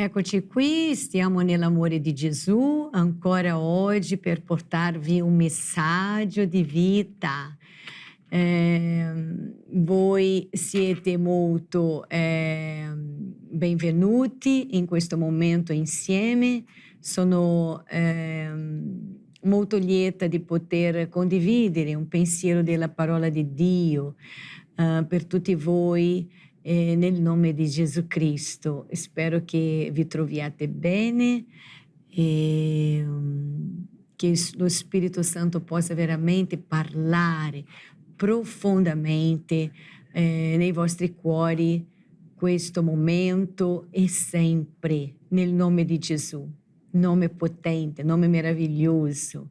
Eccoci qui, stiamo nell'amore di Gesù, ancora oggi per portarvi un messaggio di vita. Voi siete molto benvenuti in questo momento insieme. Sono molto lieta di poter condividere un pensiero della parola di Dio per tutti voi. Nel nome di Gesù Cristo, spero che vi troviate bene e che lo Spirito Santo possa veramente parlare profondamente nei vostri cuori questo momento e sempre, nel nome di Gesù. Nome potente, nome meraviglioso.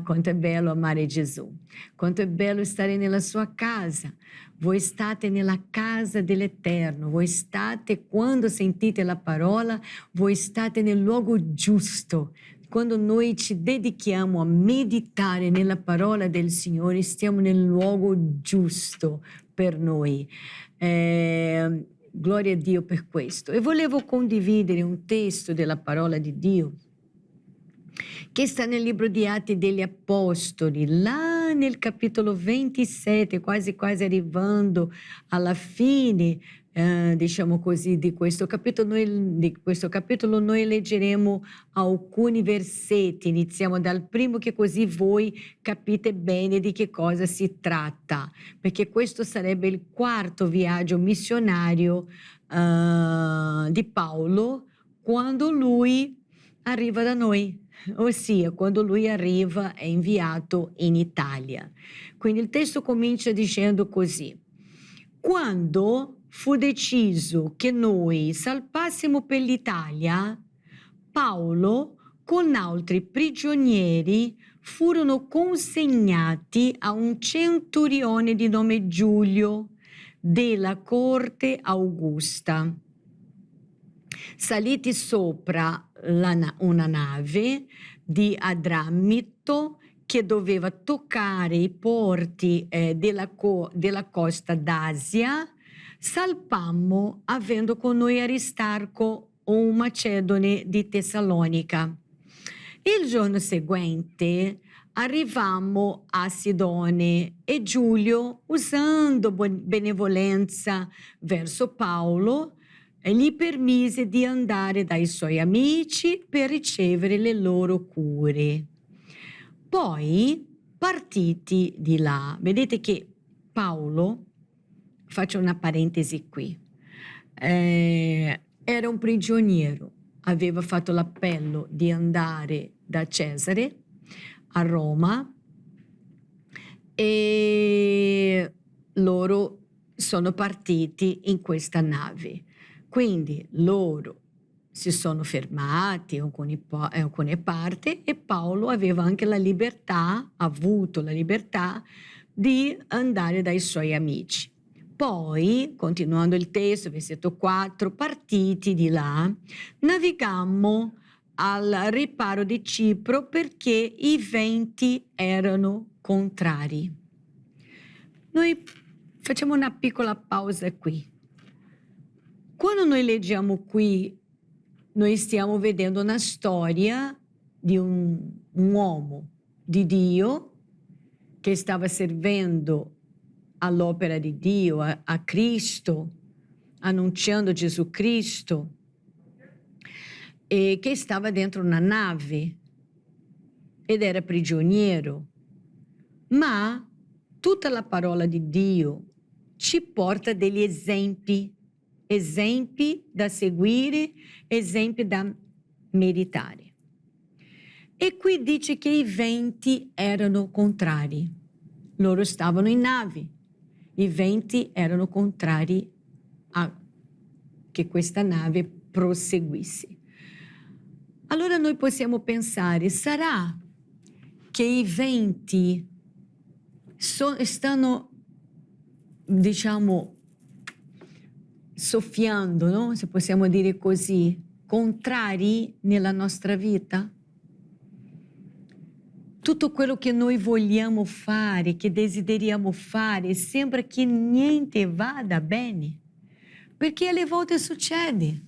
Quanto è bello amare Gesù, quanto è bello stare nella sua casa. Voi state nella casa dell'Eterno, voi state, quando sentite la parola, voi state nel luogo giusto. Quando noi ci dedichiamo a meditare nella parola del Signore, stiamo nel luogo giusto per noi. Gloria a Dio per questo. E volevo condividere un testo della parola di Dio che sta nel libro di Atti degli Apostoli, là nel capitolo 27, quasi arrivando alla fine, diciamo così, di questo capitolo. Noi leggeremo alcuni versetti, iniziamo dal primo, che così voi capite bene di che cosa si tratta, perché questo sarebbe il quarto viaggio missionario di Paolo quando lui arriva da noi, ossia quando lui arriva è inviato in Italia. Quindi il testo comincia dicendo così: quando fu deciso che noi salpassimo per l'Italia, Paolo con altri prigionieri furono consegnati a un centurione di nome Giulio della corte Augusta. Saliti sopra una nave di Adrammitto che doveva toccare i porti della costa d'Asia, salpammo avendo con noi Aristarco, un macedone di Tessalonica. Il giorno seguente arrivammo a Sidone e Giulio, usando benevolenza verso Paolo, gli permise di andare dai suoi amici per ricevere le loro cure. Poi, partiti di là, vedete che Paolo, faccio una parentesi qui, era un prigioniero, aveva fatto l'appello di andare da Cesare a Roma e loro sono partiti in questa nave. Quindi loro si sono fermati in alcune parti e Paolo aveva anche avuto la libertà di andare dai suoi amici. Poi, continuando il testo, versetto 4, partiti di là, navigammo al riparo di Cipro perché i venti erano contrari. Noi facciamo una piccola pausa qui. Quando noi leggiamo qui, noi stiamo vedendo una storia di un uomo di Dio che stava servendo all'opera di Dio, a Cristo, annunciando Gesù Cristo, e che stava dentro una nave ed era prigioniero. Ma tutta la parola di Dio ci porta degli esempi da seguire, esempi da meditare. E qui dice che i venti erano contrari. Loro stavano in nave. I venti erano contrari a che questa nave proseguisse. Allora noi possiamo pensare, sarà che i venti stanno, diciamo, soffiando, no? Se possiamo dire così, contrari nella nostra vita? Tutto quello che noi vogliamo fare, che desideriamo fare, sembra che niente vada bene, perché alle volte succede.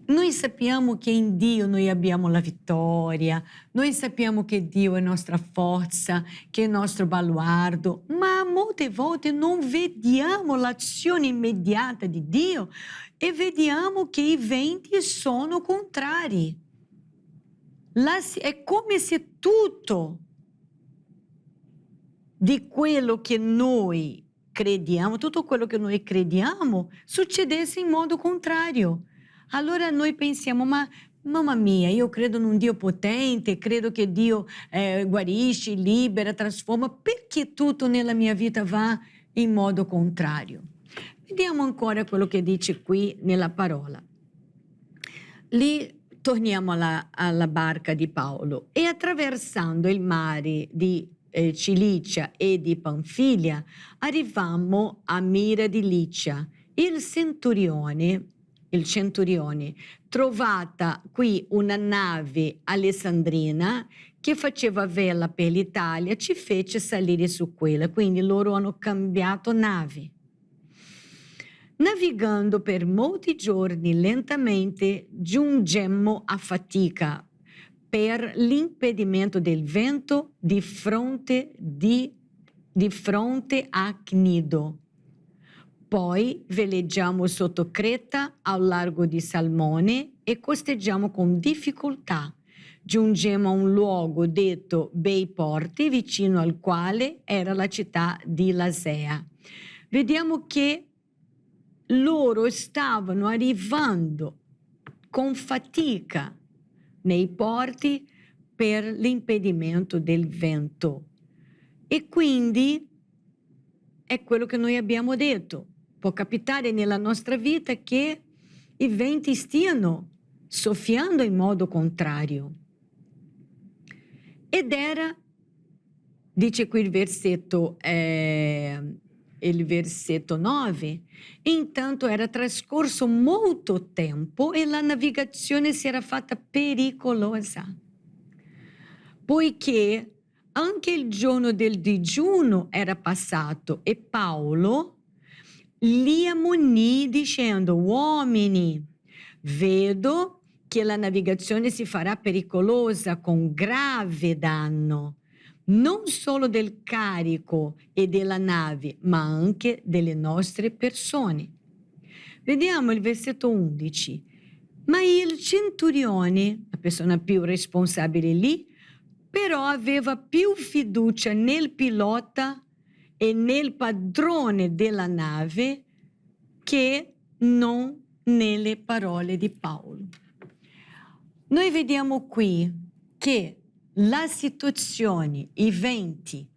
Noi sappiamo che in Dio noi abbiamo la vittoria, noi sappiamo che Dio è nostra forza, che è nostro baluardo, ma molte volte non vediamo l'azione immediata di Dio e vediamo che i venti sono contrari. È come se tutto di quello che noi crediamo, tutto quello che noi crediamo, succedesse in modo contrario. Allora noi pensiamo, ma mamma mia, io credo in un Dio potente, credo che Dio guarisce, libera, trasforma, perché tutto nella mia vita va in modo contrario? Vediamo ancora quello che dice qui nella parola. Lì torniamo alla barca di Paolo e attraversando il mare di Cilicia e di Panfilia arrivammo a Mira di Licia. Il centurione, trovata qui una nave alessandrina che faceva vela per l'Italia, ci fece salire su quella. Quindi loro hanno cambiato nave. Navigando per molti giorni lentamente, giungemmo a fatica per l'impedimento del vento di fronte a Cnido. Poi veleggiamo sotto Creta al largo di Salmone e costeggiamo con difficoltà. Giungemmo a un luogo detto Bei Porti, vicino al quale era la città di Lasea. Vediamo che loro stavano arrivando con fatica nei porti per l'impedimento del vento. E quindi è quello che noi abbiamo detto. Può capitare nella nostra vita che i venti stiano soffiando in modo contrario. Ed era, dice qui il versetto 9, intanto era trascorso molto tempo e la navigazione si era fatta pericolosa, poiché anche il giorno del digiuno era passato e Paolo li ammonì dicendo: uomini, vedo che la navigazione si farà pericolosa con grave danno, non solo del carico e della nave, ma anche delle nostre persone. Vediamo il versetto 11. Ma il centurione, la persona più responsabile lì, però aveva più fiducia nel pilota e nel padrone della nave che non nelle parole di Paolo. Noi vediamo qui che la situazione, i venti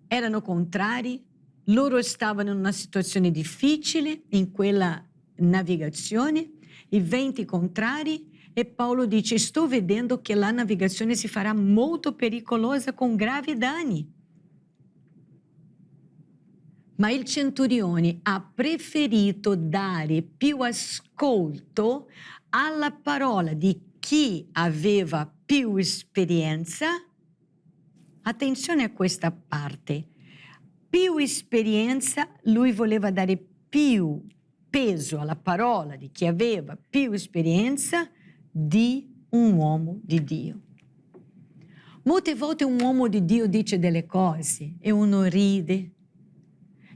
erano contrari, loro stavano in una situazione difficile in quella navigazione, i venti contrari, e Paolo dice: sto vedendo che la navigazione si farà molto pericolosa con gravi danni. Ma il centurione ha preferito dare più ascolto alla parola di chi aveva più esperienza. Attenzione a questa parte. Più esperienza, lui voleva dare più peso alla parola di chi aveva più esperienza di un uomo di Dio. Molte volte un uomo di Dio dice delle cose e uno ride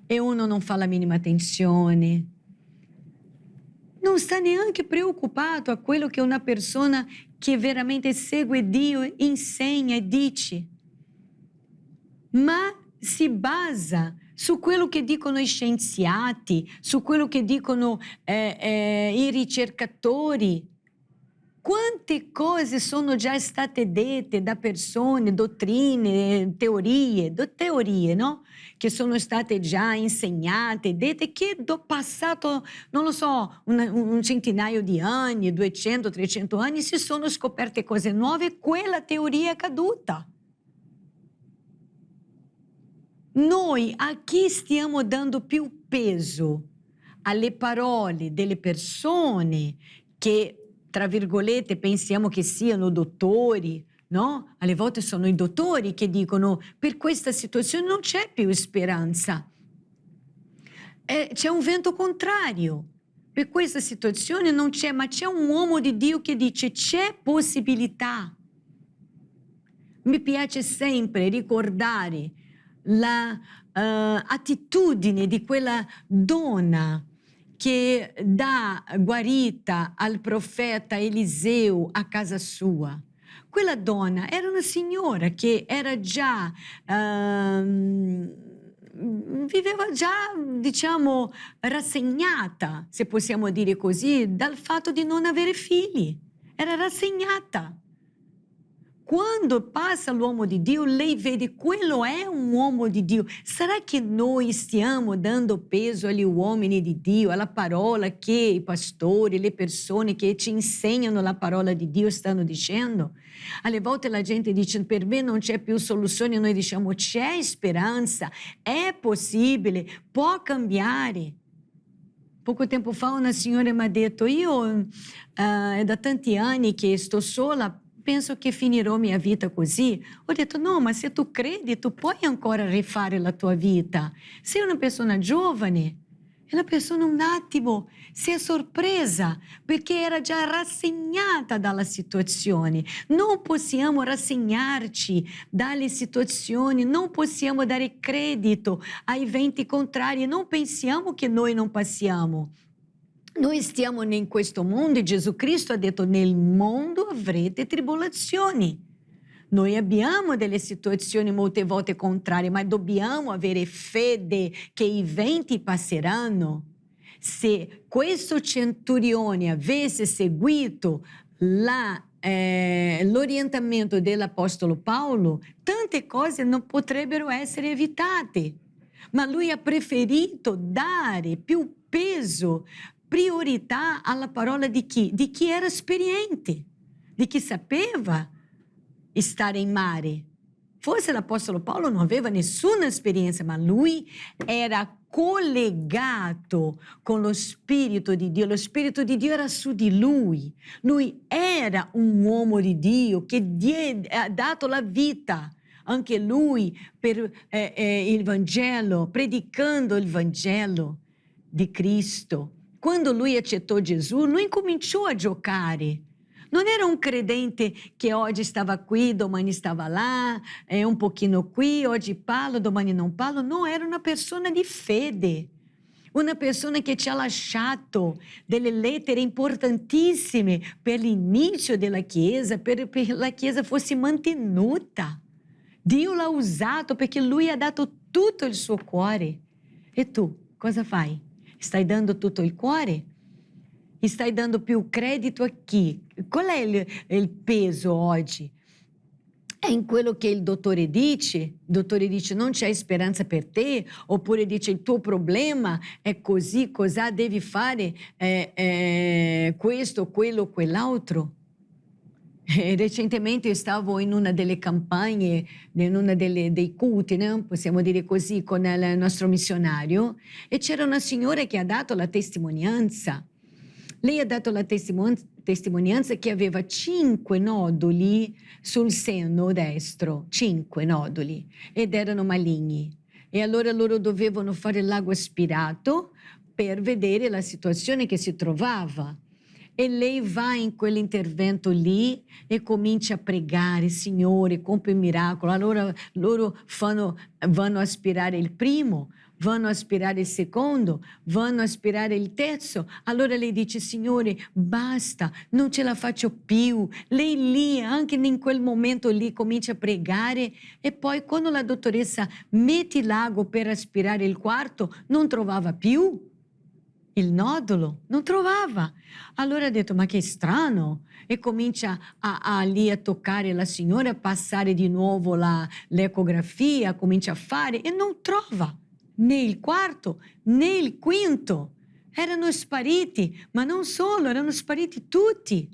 e uno non fa la minima attenzione. Non sta neanche preoccupato a quello che una persona che veramente segue Dio insegna e dice, ma si basa su quello che dicono i scienziati, su quello che dicono i ricercatori. Quante cose sono già state dette da persone, dottrine, teorie, no? Che sono state già insegnate, dette, che passato, non lo so, un centinaio di anni, 200, 300 anni, si sono scoperte cose nuove, quella teoria è caduta. Noi a chi stiamo dando più peso? Alle parole delle persone che, tra virgolette, pensiamo che siano dottori, no? Alle volte sono i dottori che dicono: per questa situazione non c'è più speranza. C'è un vento contrario. per questa situazione non c'è, ma c'è un uomo di Dio che dice c'è possibilità. Mi piace sempre ricordare la attitudine di quella donna che dà guarita al profeta Eliseo a casa sua. Quella donna era una signora che era già, viveva già, diciamo, rassegnata, se possiamo dire così, dal fatto di non avere figli. Era rassegnata. Quando passa l'uomo di Dio, lei vede quello è un uomo di Dio. Sarà che noi stiamo dando peso agli uomini di Dio, alla parola che i pastori, le persone che ci insegnano la parola di Dio stanno dicendo? Alle volte la gente dice per me non c'è più soluzione, noi diciamo c'è speranza, è possibile, può cambiare. Poco tempo fa una signora mi ha detto io è da tanti anni che sto sola, penso che finirò mia vita così. Ho detto no, ma se tu credi tu puoi ancora rifare la tua vita. Sei una persona giovane. E la persona un attimo si è sorpresa perché era già rassegnata dalla situazione. Non possiamo rassegnarci dalle situazioni, non possiamo dare credito ai venti contrari, non pensiamo che noi non passiamo. Noi stiamo in questo mondo e Gesù Cristo ha detto nel mondo avrete tribolazioni. Noi abbiamo delle situazioni molte volte contrarie, ma dobbiamo avere fede che i venti passeranno. Se questo centurione avesse seguito l'orientamento dell'Apostolo Paolo, tante cose non potrebbero essere evitate. Ma lui ha preferito dare più peso, priorità alla parola di chi? Di chi era esperiente, di chi sapeva stare in mare. Forse l'Apostolo Paolo non aveva nessuna esperienza, ma lui era collegato con lo Spirito di Dio. Lo Spirito di Dio era su di lui. Lui era un uomo di Dio che ha dato la vita. Anche lui per il Vangelo, predicando il Vangelo di Cristo. Quando lui accettò Gesù, lui cominciò a giocare. Non era un credente che oggi stava qui, domani stava là, un pochino qui, oggi parlo, domani non parlo. No, era una persona di fede. Una persona che ci ha lasciato delle lettere importantissime per l'inizio della Chiesa, per la Chiesa fosse mantenuta. Dio l'ha usato perché lui ha dato tutto il suo cuore. E tu, cosa fai? Stai dando tutto il cuore? Stai dando più credito a chi? Qual è il peso oggi? È in quello che il dottore dice? Il dottore dice non c'è speranza per te? Oppure dice il tuo problema è così, cosa devi fare? Questo, quello, quell'altro? Recentemente stavo in una delle campagne, in una dei culti, no? Possiamo dire così, con il nostro missionario, e c'era una signora che ha dato la testimonianza. Lei ha dato la testimonianza che aveva 5 noduli sul seno destro, 5 noduli, ed erano maligni. E allora loro dovevano fare l'ago aspirato per vedere la situazione che si trovava. E lei va in quell'intervento lì e comincia a pregare, Signore, compie un miracolo. Allora loro vanno a aspirare il primo, vanno a aspirare il secondo, vanno a aspirare il terzo. Allora lei dice, Signore, basta, non ce la faccio più. Lei lì, anche in quel momento lì, comincia a pregare e poi quando la dottoressa mette l'ago per aspirare il quarto, non trovava più il nodulo, non trovava. Allora ha detto, ma che strano. E comincia lì a toccare la signora, a passare di nuovo l'ecografia, comincia a fare e non trova né il quarto né il quinto. Erano spariti, ma non solo, erano spariti tutti.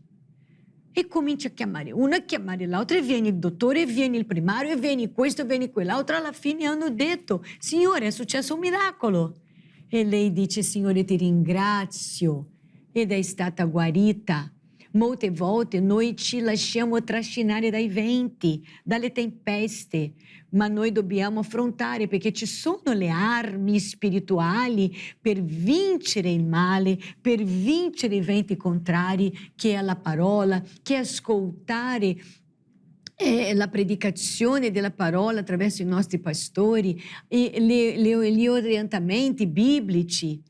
E comincia a chiamare una, a chiamare l'altra, e viene il dottore, e viene il primario, e viene questo, e viene quell'altro. Alla fine hanno detto, Signore, è successo un miracolo. E lei dice, Signore, ti ringrazio, ed è stata guarita. Molte volte noi ci lasciamo trascinare dai venti, dalle tempeste, ma noi dobbiamo affrontare, perché ci sono le armi spirituali per vincere il male, per vincere i venti contrari, che è la parola, che è ascoltare la predicazione della parola attraverso i nostri pastori e gli orientamenti biblici.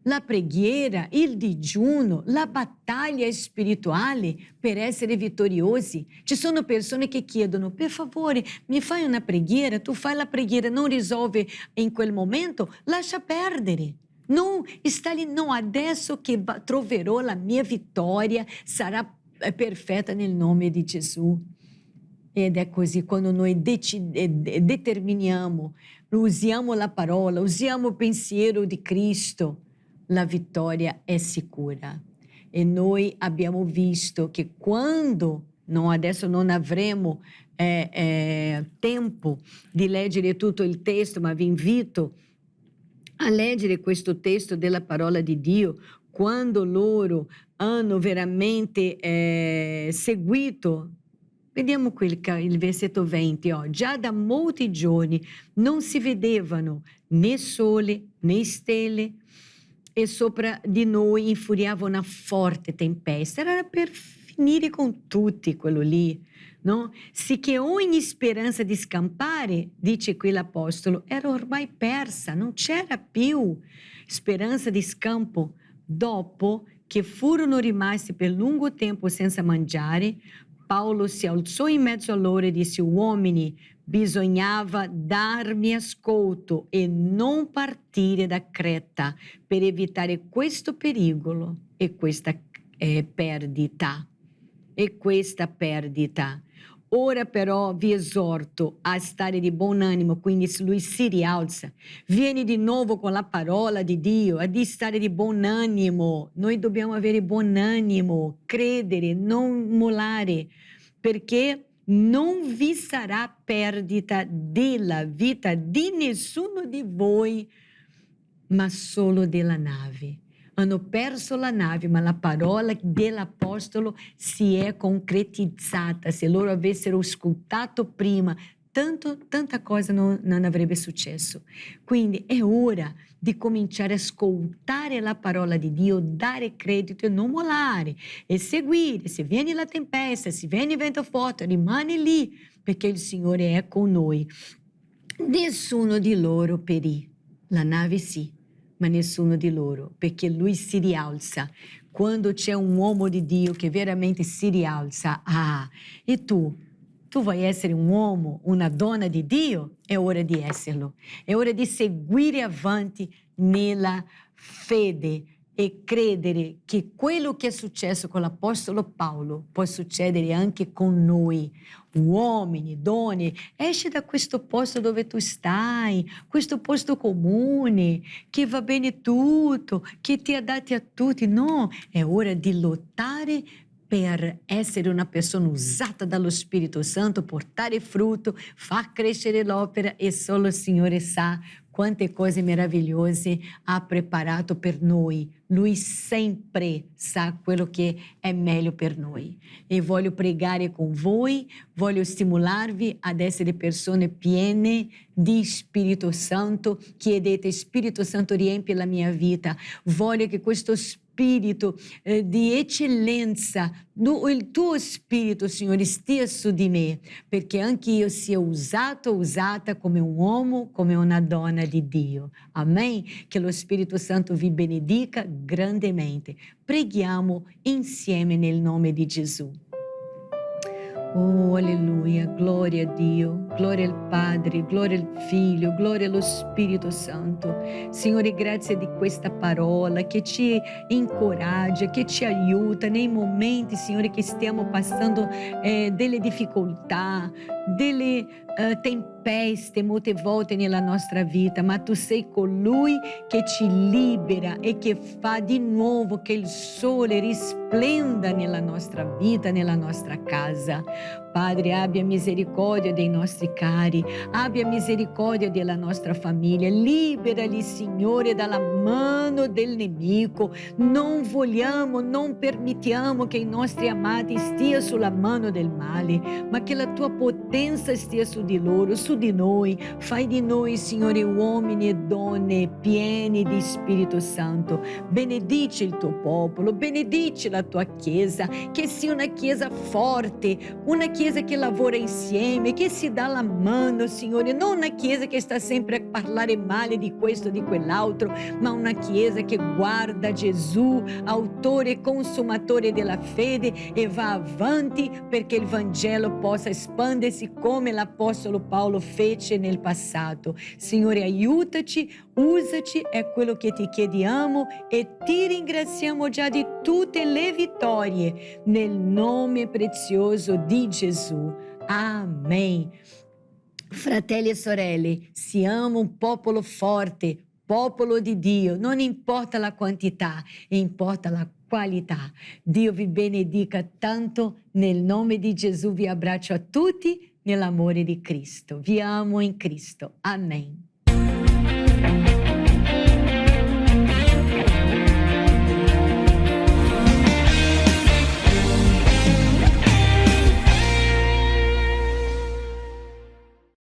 La preghiera, il digiuno, la battaglia spirituale per essere vittoriosi. Ci sono persone che chiedono, per favore, mi fai una preghiera? Tu fai la preghiera, non risolve in quel momento, lascia perdere. Non sta lì, no, adesso che troverò la mia vittoria, sarà perfetta nel nome di Gesù. Ed è così, quando noi determiniamo, usiamo la parola, usiamo il pensiero di Cristo, la vittoria è sicura. E noi abbiamo visto che quando, adesso non avremo tempo di leggere tutto il testo, ma vi invito a leggere questo testo della parola di Dio, quando loro hanno veramente seguito. Vediamo qui il versetto 20, già da molti giorni non si vedevano né sole né stelle, e sopra di noi infuriava una forte tempesta. Era per finire con tutti quello lì, no? Sicché ogni speranza di scampare, dice qui l'apostolo, era ormai persa, non c'era più speranza di scampo. Dopo che furono rimasti per lungo tempo senza mangiare, Paolo si alzò in mezzo a loro e disse: uomini, bisognava darmi ascolto e non partire da Creta per evitare questo pericolo e questa perdita. Ora però vi esorto a stare di buon animo, quindi lui si rialza, vieni di nuovo con la parola di Dio, a di stare di buon animo. Noi dobbiamo avere buon animo, credere, non mollare, perché non vi sarà perdita della vita di nessuno di voi, ma solo della nave. Hanno perso la nave, ma la parola dell'apostolo si è concretizzata. Se loro avessero ascoltato prima, tanta cosa non avrebbe successo. Quindi è ora di cominciare a ascoltare la parola di Dio, dare credito e non mollare, e seguire. Se viene la tempesta, se viene il vento forte, rimane lì, perché il Signore è con noi. Nessuno di loro perì, la nave sì, ma nessuno di loro, perché lui si rialza. Quando c'è un uomo di Dio che veramente si rialza, e tu vuoi essere un uomo, una donna di Dio? È ora di esserlo. È ora di seguire avanti nella fede e credere che quello che è successo con l'Apostolo Paolo può succedere anche con noi, uomini, donne. Esci da questo posto dove tu stai, questo posto comune, che va bene tutto, che ti adatti a tutti. No, è ora di lottare per essere una persona usata dallo Spirito Santo, portare frutto, far crescere l'opera, e solo il Signore sa quante cose meravigliose ha preparato per noi. Lui sempre sa quello che è meglio per noi. E voglio pregare con voi, voglio stimolarvi ad essere persone piene di Spirito Santo. Chiedete: Spirito Santo, riempi la mia vita. Voglio che questo spirito di eccellenza, il tuo spirito, Signore, stia su di me, perché anche io sia usata come un uomo, come una donna di Dio. Amen? Che lo Spirito Santo vi benedica grandemente. Preghiamo insieme nel nome di Gesù. Oh, alleluia, gloria a Dio, gloria al Padre, gloria al Figlio, gloria allo Spirito Santo. Signore, grazie di questa parola che ci incoraggia, che ci aiuta nei momenti, Signore, che stiamo passando delle difficoltà, delle tempeste molte volte nella nostra vita, ma tu sei colui che ci libera e che fa di nuovo che il sole risplenda nella nostra vita, nella nostra casa. Padre, abbia misericórdia dei nostri cari, abbia misericórdia della nostra famiglia, liberali, Signore, dalla mano del nemico. Non vogliamo, non permettiamo che i nostri amati stiano sulla mano del male, ma che la tua potenza stia su di loro, su di noi. Fai di noi, Signore, uomini e donne pieni di Spirito Santo. Benedici il tuo popolo, benedici la tua Chiesa, che sia una Chiesa forte, una Chiesa che lavora insieme, che si dà la mano, Signore, non una Chiesa che sta sempre a parlare male di questo, di quell'altro, ma una Chiesa che guarda Gesù, autore e consumatore della fede, e va avanti perché il Vangelo possa espandersi come l'Apostolo Paolo fece nel passato. Signore, aiutaci, usaci, è quello che ti chiediamo e ti ringraziamo già di tutte le vittorie, nel nome prezioso di Gesù. Amen. Fratelli e sorelle, siamo un popolo forte, popolo di Dio, non importa la quantità, importa la qualità. Dio vi benedica tanto, nel nome di Gesù vi abbraccio a tutti nell'amore di Cristo. Vi amo in Cristo. Amen.